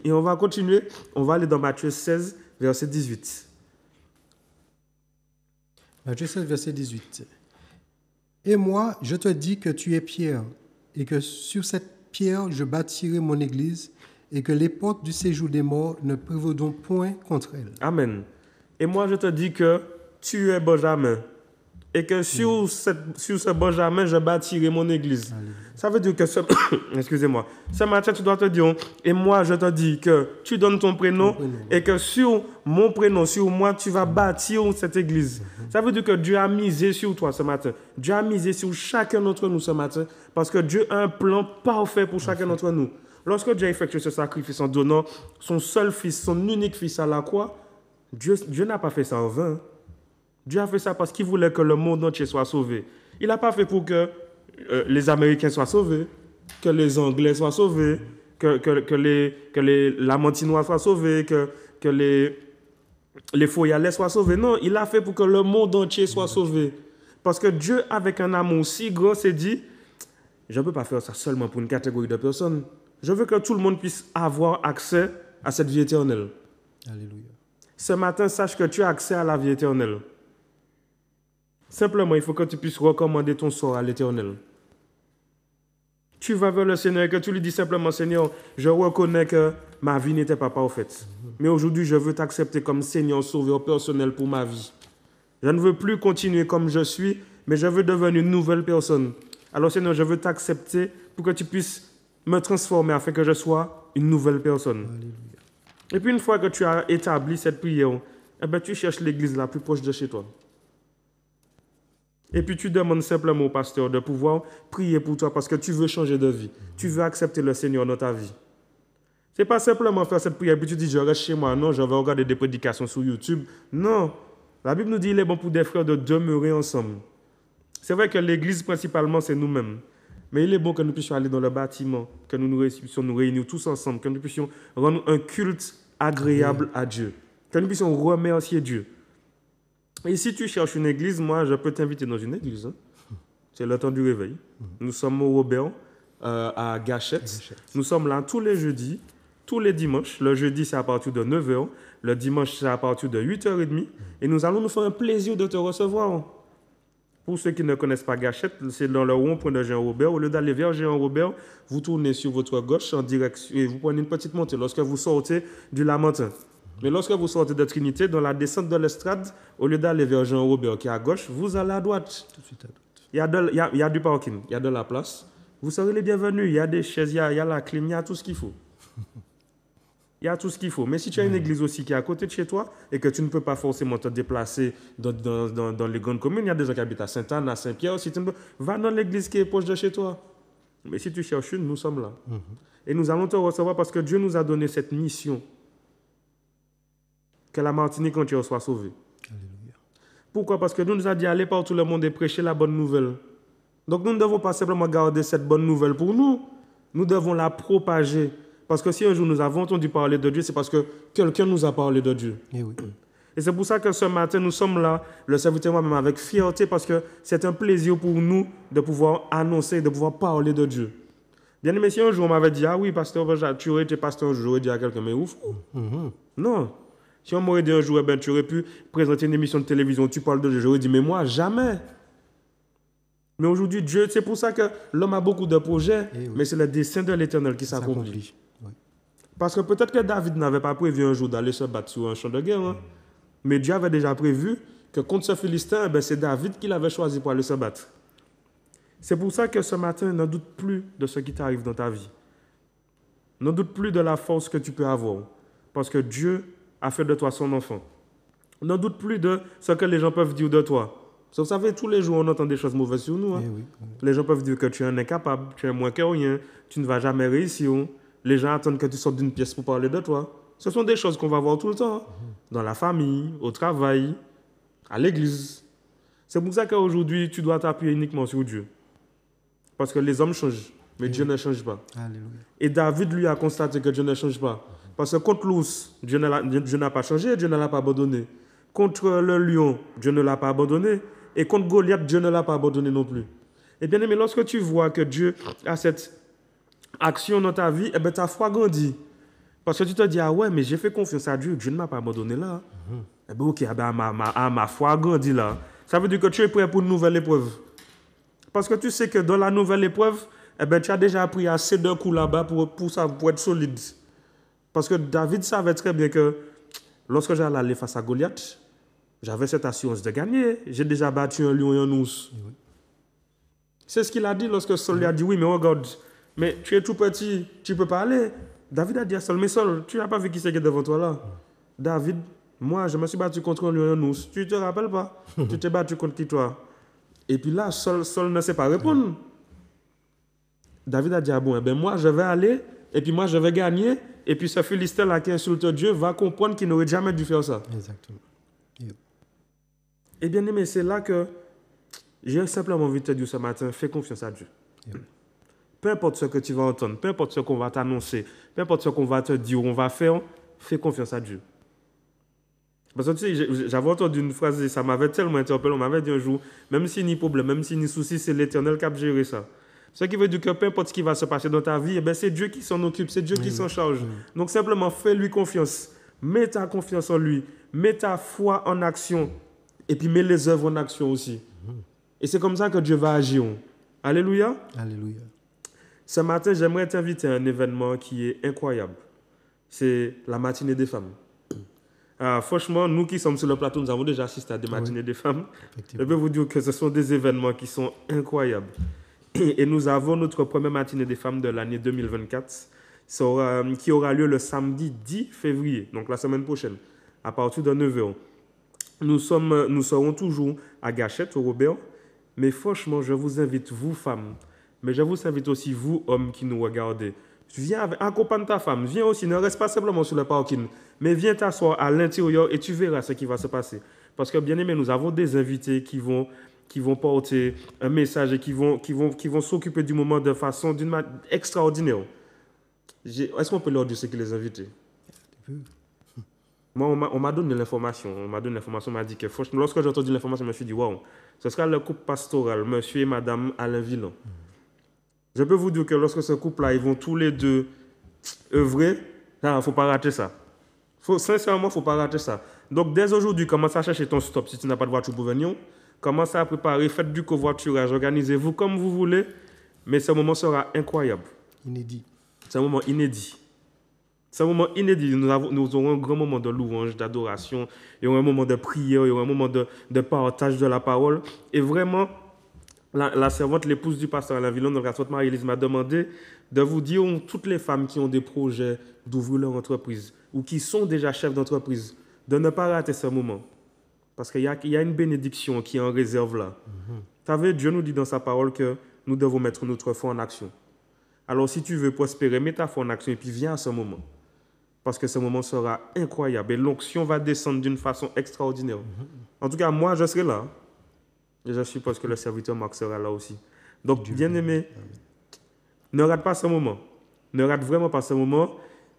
Et on va continuer. On va aller dans Matthieu 16, verset 18. Matthieu 16, verset 18. Et moi, je te dis que tu es Pierre, et que sur cette pierre, je bâtirai mon église, et que les portes du séjour des morts ne prévaudront point contre elle. Amen. Et moi, je te dis que tu es Benjamin, et que sur ce Benjamin, je bâtirai mon église. Alléluia. Ça veut dire que, excusez-moi, ce matin, tu dois te dire, et moi, je te dis que tu donnes ton prénom, et que sur mon prénom, sur moi, tu vas bâtir cette église. Ça veut dire que Dieu a misé sur toi ce matin. Dieu a misé sur chacun d'entre nous ce matin, parce que Dieu a un plan parfait pour chacun d'entre nous. Lorsque Dieu a effectué ce sacrifice en donnant son seul fils, son unique fils à la croix, Dieu n'a pas fait ça en vain. Dieu a fait ça parce qu'il voulait que le monde entier soit sauvé. Il n'a pas fait pour que les Américains soient sauvés. que les Anglais soient sauvés, que la Mantinois soient sauvés, que les Foyalais soient sauvés. Non, il a fait pour que le monde entier soit sauvé. Parce que Dieu, avec un amour si grand, s'est dit, je ne peux pas faire ça seulement pour une catégorie de personnes. Je veux que tout le monde puisse avoir accès à cette vie éternelle. Alléluia. Ce matin, sache que tu as accès à la vie éternelle. Simplement, il faut que tu puisses recommander ton sort à l'Éternel. Tu vas vers le Seigneur et que tu lui dis simplement, Seigneur, je reconnais que ma vie n'était pas parfaite. Mais aujourd'hui, je veux t'accepter comme Seigneur sauveur personnel pour ma vie. Je ne veux plus continuer comme je suis, mais je veux devenir une nouvelle personne. Alors Seigneur, je veux t'accepter pour que tu puisses me transformer afin que je sois une nouvelle personne. Alléluia. Et puis une fois que tu as établi cette prière, eh bien, tu cherches l'église la plus proche de chez toi. Et puis tu demandes simplement au pasteur de pouvoir prier pour toi parce que tu veux changer de vie. Tu veux accepter le Seigneur dans ta vie. Ce n'est pas simplement faire cette prière et puis tu dis je reste chez moi. Non, je vais regarder des prédications sur YouTube. Non. La Bible nous dit qu'il est bon pour des frères de demeurer ensemble. C'est vrai que l'église principalement c'est nous-mêmes. Mais il est bon que nous puissions aller dans le bâtiment, que nous puissions nous réunir tous ensemble, que nous puissions rendre un culte agréable à Dieu, que nous puissions remercier Dieu. Et si tu cherches une église, moi, je peux t'inviter dans une église. Hein. C'est le temps du réveil. Nous sommes au Robert, à Gachette. Nous sommes là tous les jeudis, tous les dimanches. Le jeudi, c'est à partir de 9h. Le dimanche, c'est à partir de 8h30. Et nous allons nous faire un plaisir de te recevoir. Pour ceux qui ne connaissent pas Gachette, c'est dans le rond-point de Jean-Robert. Au lieu d'aller vers Jean-Robert, vous tournez sur votre gauche en direction et vous prenez une petite montée lorsque vous sortez du Lamentin. Mais lorsque vous sortez de Trinité, dans la descente de l'estrade, au lieu d'aller vers Jean-Robert qui est à gauche, vous allez à droite. Tout de suite à droite. Il y a du parking, il y a de la place. Vous serez les bienvenus. Il y a des chaises, il y a la clim, il y a tout ce qu'il faut. Il y a tout ce qu'il faut. Mais si tu as une église aussi qui est à côté de chez toi et que tu ne peux pas forcément te déplacer dans les grandes communes, il y a des gens qui habitent à Sainte-Anne, à Saint-Pierre aussi. Va dans l'église qui est proche de chez toi. Mais si tu cherches une, nous sommes là. Et nous allons te recevoir parce que Dieu nous a donné cette mission. Que la Martinique entière soit sauvée. Alléluia. Pourquoi? Parce que nous a dit aller par tout le monde et prêcher la bonne nouvelle. Donc nous ne devons pas simplement garder cette bonne nouvelle pour nous. Nous devons la propager. Parce que si un jour nous avons entendu parler de Dieu, c'est parce que quelqu'un nous a parlé de Dieu. Et oui. Et c'est pour ça que ce matin, nous sommes là, le serviteur moi-même, avec fierté, parce que c'est un plaisir pour nous de pouvoir annoncer, de pouvoir parler de Dieu. Bien aimé, si un jour on m'avait dit, ah oui, pasteur, tu aurais été pasteur un jour, j'aurais dit à quelqu'un, mais ouf. Non. Si on m'aurait dit un jour, eh ben, tu aurais pu présenter une émission de télévision, tu parles de Dieu, j'aurais dit, mais moi, jamais. Mais aujourd'hui, Dieu, c'est pour ça que l'homme a beaucoup de projets, oui. Mais c'est le dessein de l'Éternel qui s'accomplit. Oui. Parce que peut-être que David n'avait pas prévu un jour d'aller se battre sur un champ de guerre, hein. Mais Dieu avait déjà prévu que contre ce Philistin, eh ben, c'est David qui l'avait choisi pour aller se battre. C'est pour ça que ce matin, ne doute plus de ce qui t'arrive dans ta vie. Ne doute plus de la force que tu peux avoir. Parce que Dieu a fait de toi son enfant. Ne doute plus de ce que les gens peuvent dire de toi. Vous savez, tous les jours, on entend des choses mauvaises sur nous. Hein? Oui. Les gens peuvent dire que tu es un incapable, tu es moins que rien, tu ne vas jamais réussir. Les gens attendent que tu sortes d'une pièce pour parler de toi. Ce sont des choses qu'on va voir tout le temps. Dans la famille, au travail, à l'église. C'est pour ça qu'aujourd'hui, tu dois t'appuyer uniquement sur Dieu. Parce que les hommes changent, mais Dieu ne change pas. Alléluia. Et David, lui, a constaté que Dieu ne change pas. Parce que contre l'ours, Dieu n'a pas changé, Dieu ne l'a pas abandonné. Contre le lion, Dieu ne l'a pas abandonné. Et contre Goliath, Dieu ne l'a pas abandonné non plus. Et bien aimé, lorsque tu vois que Dieu a cette action dans ta vie, eh bien, ta foi grandit. Parce que tu te dis, ah ouais, mais j'ai fait confiance à Dieu, Dieu ne m'a pas abandonné là. Eh bien, ok, ma foi grandit là. Ça veut dire que tu es prêt pour une nouvelle épreuve. Parce que tu sais que dans la nouvelle épreuve, eh bien, tu as déjà appris assez d'un coup là-bas pour être solide. Parce que David savait très bien que lorsque j'allais aller face à Goliath, j'avais cette assurance de gagner. J'ai déjà battu un lion et un ours. Oui. C'est ce qu'il a dit lorsque Saul lui a dit, oui, mais regarde, mais tu es tout petit, tu ne peux pas aller. David a dit à Saul, mais Saul, tu n'as pas vu qui c'est qui est devant toi là? David, moi, je me suis battu contre un lion et un ours. Tu ne te rappelles pas? Tu t'es battu contre qui toi? Et puis là, Saul ne sait pas répondre. David a dit, ah bon, eh bien moi, je vais aller, et puis moi, je vais gagner, et puis ce Philistin-là qui insulte Dieu va comprendre qu'il n'aurait jamais dû faire ça. Exactement. Yep. Et bien aimé, c'est là que j'ai simplement envie de te dire ce matin, fais confiance à Dieu. Yep. peu importe ce que tu vas entendre, peu importe ce qu'on va t'annoncer, peu importe ce qu'on va te dire, on va faire, fais confiance à Dieu. Parce que tu sais, j'avais entendu une phrase et ça m'avait tellement interpellé. On m'avait dit un jour, même s'il n'y a problème, même s'il n'y a souci, c'est l'Éternel qui a géré ça. Ce qui veut dire que peu importe ce qui va se passer dans ta vie, eh ben, c'est Dieu qui s'en occupe, c'est Dieu qui s'en charge. Donc simplement, fais-lui confiance. Mets ta confiance en lui. Mets ta foi en action. Et puis mets les œuvres en action aussi. Et c'est comme ça que Dieu va agir. Alléluia. Alléluia. Ce matin, j'aimerais t'inviter à un événement qui est incroyable. C'est la matinée des femmes. Franchement, nous qui sommes sur le plateau, nous avons déjà assisté à des matinées des femmes. Je peux vous dire que ce sont des événements qui sont incroyables. Et nous avons notre première matinée des femmes de l'année 2024 qui aura lieu le samedi 10 février, donc la semaine prochaine, à partir de 9h. Nous serons toujours à Gâchette, au Robert. Mais franchement, je vous invite, vous femmes, mais je vous invite aussi, vous hommes qui nous regardez. Viens, accompagne ta femme, viens aussi, ne reste pas simplement sur le parking, mais viens t'asseoir à l'intérieur et tu verras ce qui va se passer. Parce que, bien aimé, nous avons des invités qui vont porter un message et qui vont s'occuper du moment de façon d'une manière extraordinaire. Est-ce qu'on peut leur dire ce qui les invités? Moi, on m'a donné l'information. On m'a dit que, lorsque j'ai entendu l'information, je me suis dit, waouh, ce sera le couple pastoral, monsieur et madame Alain Villan. Je peux vous dire que lorsque ce couple-là, ils vont tous les deux œuvrer, il ne faut pas rater ça. Sincèrement, il ne faut pas rater ça. Donc, dès aujourd'hui, commence à chercher ton stop si tu n'as pas de voiture pour venir. Commencez à préparer, faites du covoiturage, organisez-vous comme vous voulez, mais ce moment sera incroyable. Inédit. C'est un moment inédit. C'est un moment inédit. Nous aurons un grand moment de louange, d'adoration, il y aura un moment de prière, il y aura un moment de partage de la parole. Et vraiment, la servante, l'épouse du pasteur Alain Villan, donc la servante Marie-Élise, m'a demandé de vous dire, toutes les femmes qui ont des projets d'ouvrir leur entreprise ou qui sont déjà chefs d'entreprise, de ne pas rater ce moment. Parce qu'il y a une bénédiction qui est en réserve là. Vous savez, Dieu nous dit dans sa parole que nous devons mettre notre foi en action. Alors si tu veux prospérer, mets ta foi en action et puis viens à ce moment. Parce que ce moment sera incroyable et l'onction va descendre d'une façon extraordinaire. En tout cas, moi, je serai là. Et je suppose que le serviteur Marc sera là aussi. Donc, bien aimé, ne rate pas ce moment. Ne rate vraiment pas ce moment.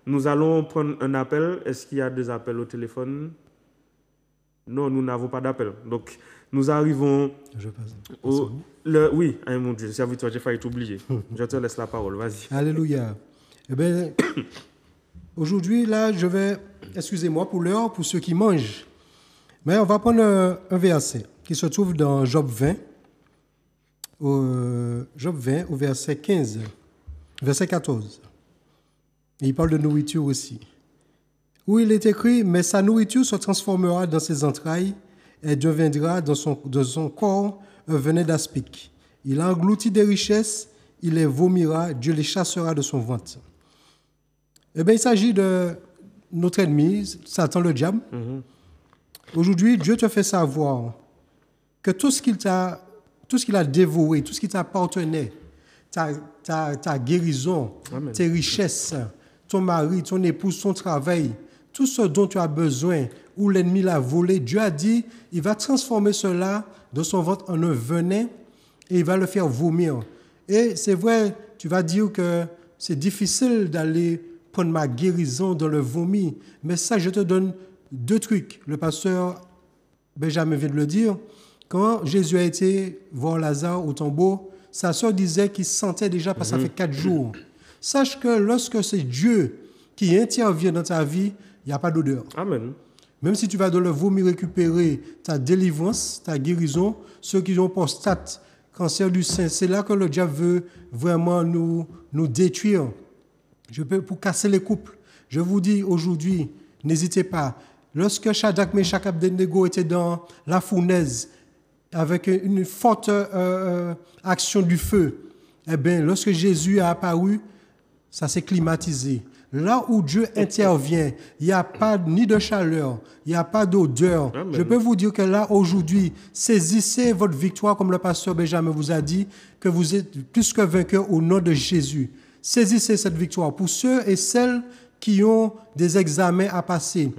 Nous allons prendre un appel. Est-ce qu'il y a des appels au téléphone? Non, nous n'avons pas d'appel. Donc, nous arrivons oui, mon Dieu, serviteur, j'ai failli t'oublier. Je te laisse la parole, vas-y. Alléluia. Eh bien, aujourd'hui, là, je vais, excusez-moi pour l'heure, pour ceux qui mangent, mais on va prendre un verset qui se trouve dans Job 20, au verset 15, verset 14. Et il parle de nourriture aussi. Où il est écrit, mais sa nourriture se transformera dans ses entrailles et deviendra dans son corps un venin d'aspic. Il a englouti des richesses, il les vomira, Dieu les chassera de son ventre. Eh bien, il s'agit de notre ennemi, Satan le diable. Aujourd'hui, Dieu te fait savoir que tout ce qu'il a dévoré, tout ce qui t'appartenait, ta guérison, Amen. Tes richesses, ton mari, ton épouse, ton travail, tout ce dont tu as besoin, où l'ennemi l'a volé, Dieu a dit, il va transformer cela dans son ventre en un venin et il va le faire vomir. Et c'est vrai, tu vas dire que c'est difficile d'aller prendre ma guérison dans le vomi, mais ça, je te donne 2 trucs. Le pasteur Benjamin vient de le dire. Quand Jésus a été voir Lazare au tombeau, sa sœur disait qu'il sentait déjà parce que ça fait 4 jours. Sache que lorsque c'est Dieu qui intervient dans ta vie, il n'y a pas d'odeur. Amen. Même si tu vas dans le vomi récupérer ta délivrance, ta guérison, ceux qui ont prostate, cancer du sein, c'est là que le diable veut vraiment nous détruire. Pour casser les couples. Je vous dis aujourd'hui, n'hésitez pas. Lorsque Shadrach, Meshach, Abednego étaient dans la fournaise, avec une forte action du feu, eh bien, lorsque Jésus a apparu, ça s'est climatisé. Là où Dieu intervient, il n'y a pas ni de chaleur, il n'y a pas d'odeur. Amen. Je peux vous dire que là, aujourd'hui, saisissez votre victoire, comme le pasteur Benjamin vous a dit, que vous êtes plus que vainqueur au nom de Jésus. Saisissez cette victoire. Pour ceux et celles qui ont des examens à passer,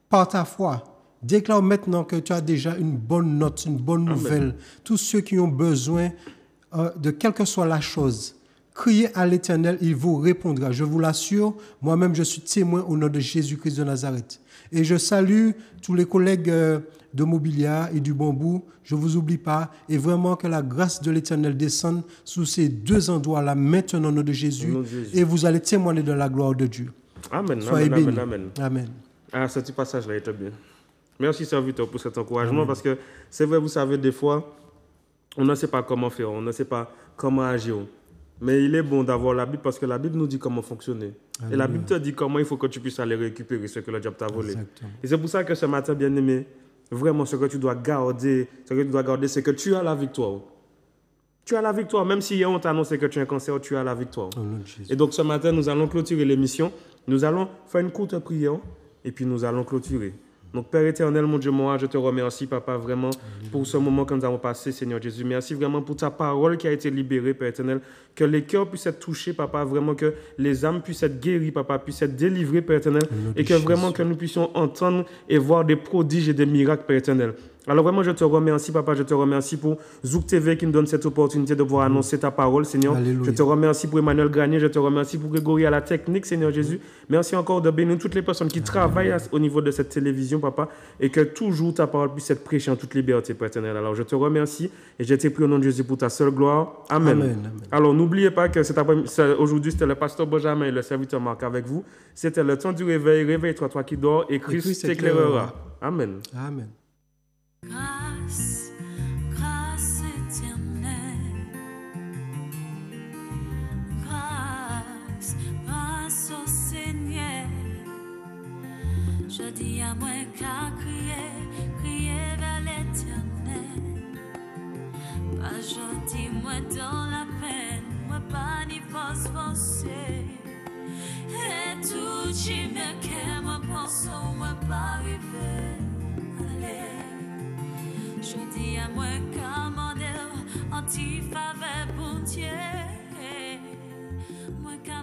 par ta foi, déclare maintenant que tu as déjà une bonne note, une bonne nouvelle. Amen. Tous ceux qui ont besoin de quelle que soit la chose, criez à l'Éternel, il vous répondra. Je vous l'assure, moi-même je suis témoin au nom de Jésus-Christ de Nazareth. Et je salue tous les collègues de Mobilia et du Bambou. Je ne vous oublie pas. Et vraiment que la grâce de l'Éternel descende sur ces deux endroits-là maintenant au nom de Jésus. Et vous allez témoigner de la gloire de Dieu. Amen. Soyez Amen, bénis. amen, amen. Amen. Ah, ce petit passage-là était bien. Merci, serviteur, pour cet encouragement, parce que c'est vrai, vous savez, des fois, on ne sait pas comment faire, on ne sait pas comment agir. Mais il est bon d'avoir la Bible, parce que la Bible nous dit comment fonctionner. Amen. Et la Bible te dit comment il faut que tu puisses aller récupérer ce que le diable t'a volé. Exactement. Et c'est pour ça que ce matin, bien-aimé, vraiment, ce que tu dois garder, c'est que tu as la victoire. Tu as la victoire. Même si hier on t'a annoncé que tu as un cancer, tu as la victoire. Au nom de Jésus. Et donc ce matin, nous allons clôturer l'émission. Nous allons faire une courte prière et puis nous allons clôturer. Donc Père éternel, mon Dieu, moi, je te remercie, Papa, vraiment, pour ce moment que nous avons passé, Seigneur Jésus. Merci vraiment pour ta parole qui a été libérée, Père éternel. Que les cœurs puissent être touchés, Papa, vraiment que les âmes puissent être guéries, Papa, puissent être délivrées, Père éternel. Et que vraiment que nous puissions entendre et voir des prodiges et des miracles, Père éternel. Alors vraiment, je te remercie, Papa, je te remercie pour Zouk TV qui nous donne cette opportunité de pouvoir annoncer ta parole, Seigneur. Alléluia. Je te remercie pour Emmanuel Granier, je te remercie pour Grégory à la technique, Seigneur Jésus. Merci encore de bénir toutes les personnes qui travaillent au niveau de cette télévision, Papa, et que toujours ta parole puisse être prêchée en toute liberté, Père éternel. Alors je te remercie et je t'ai pris au nom de Jésus pour ta seule gloire. Amen. Amen, amen. Alors n'oubliez pas que aujourd'hui, c'était le pasteur Benjamin et le serviteur Marc avec vous. C'était le temps du réveil. Réveille-toi, toi qui dors, et Christ t'éclairera. Amen. Amen. Grâce, grâce éternelle. Grâce, grâce au Seigneur. Je dis à moi qu'à crier, crier vers l'Éternel. Pas gentil, moi dans la peine, moi pas ni force forcée. Et tout qui me qu'est, moi pense, moi pas arriver. Allez. Je dis à moi qu'à faveur pour Dieu. Moi qu'à